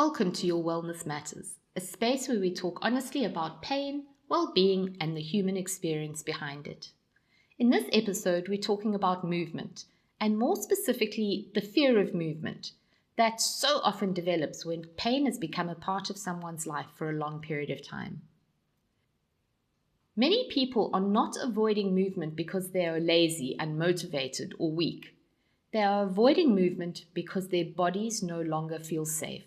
Welcome to Your Wellness Matters, a space where we talk honestly about pain, well-being, and the human experience behind it. In this episode, we're talking about movement, and more specifically, the fear of movement that so often develops when pain has become a part of someone's life for a long period of time. Many people are not avoiding movement because they are lazy, unmotivated, or weak. They are avoiding movement because their bodies no longer feel safe.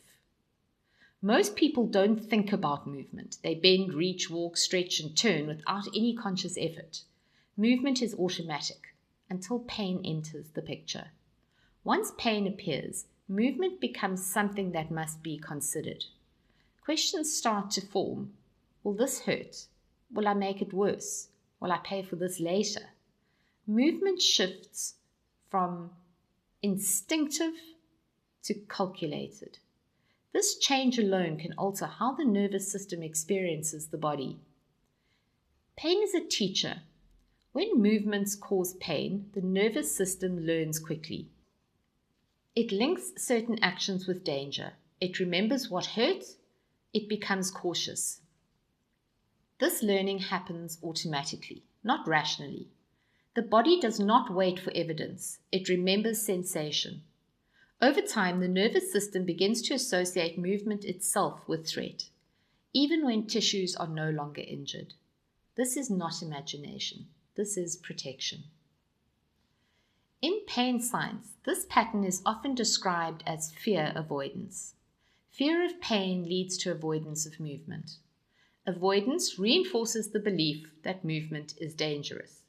Most people don't think about movement. They bend, reach, walk, stretch, and turn without any conscious effort. Movement is automatic until pain enters the picture. Once pain appears, movement becomes something that must be considered. Questions start to form. Will this hurt? Will I make it worse? Will I pay for this later? Movement shifts from instinctive to calculated. This change alone can alter how the nervous system experiences the body. Pain is a teacher. When movements cause pain, the nervous system learns quickly. It links certain actions with danger. It remembers what hurts. It becomes cautious. This learning happens automatically, not rationally. The body does not wait for evidence. It remembers sensation. Over time, the nervous system begins to associate movement itself with threat, even when tissues are no longer injured. This is not imagination. This is protection. In pain science, this pattern is often described as fear avoidance. Fear of pain leads to avoidance of movement. Avoidance reinforces the belief that movement is dangerous.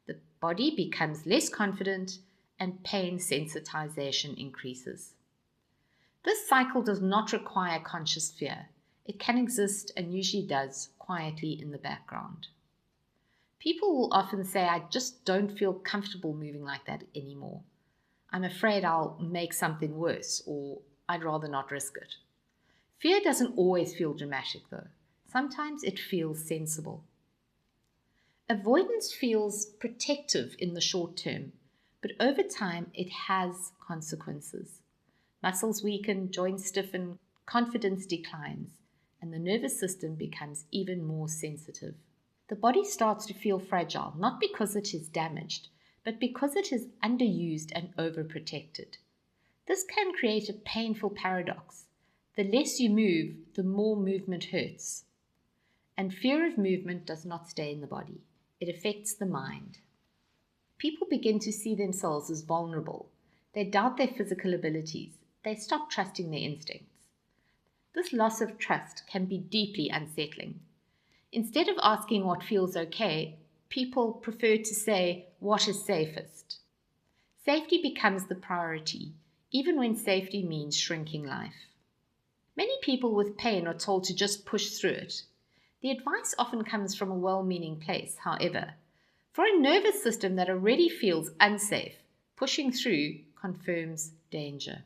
The body becomes less confident and pain sensitization increases. This cycle does not require conscious fear. It can exist and usually does quietly in the background. People will often say, I just don't feel comfortable moving like that anymore. I'm afraid I'll make something worse, or I'd rather not risk it. Fear doesn't always feel dramatic though. Sometimes it feels sensible. Avoidance feels protective in the short term, but over time, it has consequences. Muscles weaken, joints stiffen, confidence declines, and the nervous system becomes even more sensitive. The body starts to feel fragile, not because it is damaged, but because it is underused and overprotected. This can create a painful paradox. The less you move, the more movement hurts. And fear of movement does not stay in the body. It affects the mind. People begin to see themselves as vulnerable. They doubt their physical abilities. They stop trusting their instincts. This loss of trust can be deeply unsettling. Instead of asking what feels okay, people prefer to say what is safest. Safety becomes the priority, even when safety means shrinking life. Many people with pain are told to just push through it. The advice often comes from a well-meaning place, however. For a nervous system that already feels unsafe, pushing through confirms danger.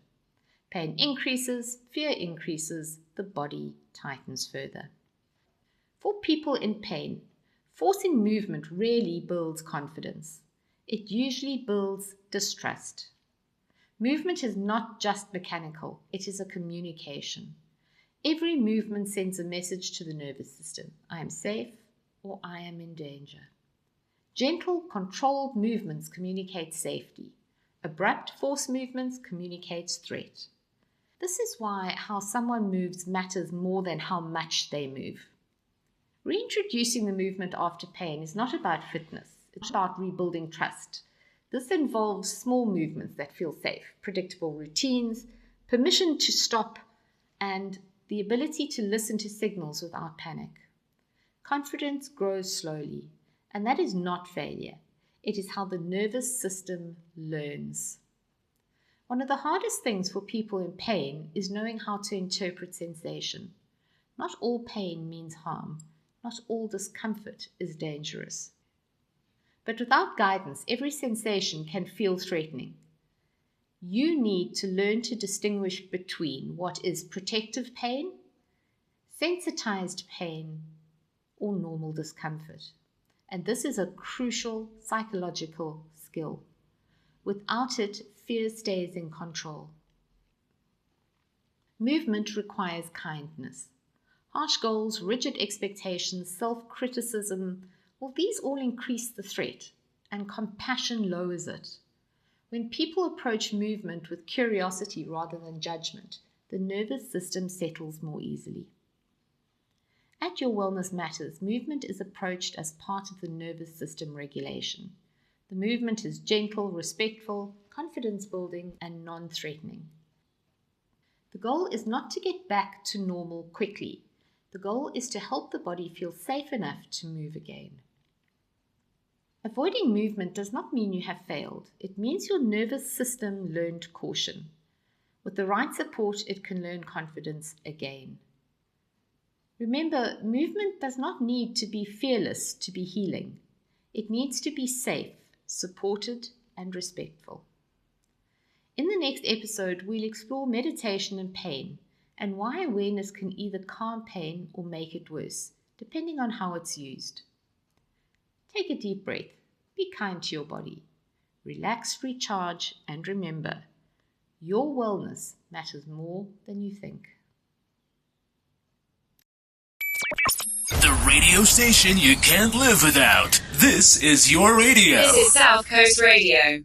Pain increases, fear increases, the body tightens further. For people in pain, forcing movement rarely builds confidence. It usually builds distrust. Movement is not just mechanical, it is a communication. Every movement sends a message to the nervous system. I am safe or I am in danger. Gentle, controlled movements communicate safety. Abrupt, forced movements communicates threat. This is why how someone moves matters more than how much they move. Reintroducing the movement after pain is not about fitness. It's about rebuilding trust. This involves small movements that feel safe, predictable routines, permission to stop, and the ability to listen to signals without panic. Confidence grows slowly. And that is not failure. It is how the nervous system learns. One of the hardest things for people in pain is knowing how to interpret sensation. Not all pain means harm. Not all discomfort is dangerous. But without guidance, every sensation can feel threatening. You need to learn to distinguish between what is protective pain, sensitized pain, or normal discomfort. And this is a crucial psychological skill. Without it, fear stays in control. Movement requires kindness. Harsh goals, rigid expectations, self-criticism, well, these all increase the threat, and compassion lowers it. When people approach movement with curiosity rather than judgment, the nervous system settles more easily. At Your Wellness Matters, movement is approached as part of the nervous system regulation. The movement is gentle, respectful, confidence-building, and non-threatening. The goal is not to get back to normal quickly. The goal is to help the body feel safe enough to move again. Avoiding movement does not mean you have failed. It means your nervous system learned caution. With the right support, it can learn confidence again. Remember, movement does not need to be fearless to be healing. It needs to be safe, supported, and respectful. In the next episode, we'll explore meditation and pain and why awareness can either calm pain or make it worse, depending on how it's used. Take a deep breath. Be kind to your body. Relax, recharge, and remember, your wellness matters more than you think. The radio station you can't live without. This is your radio. This is South Coast Radio.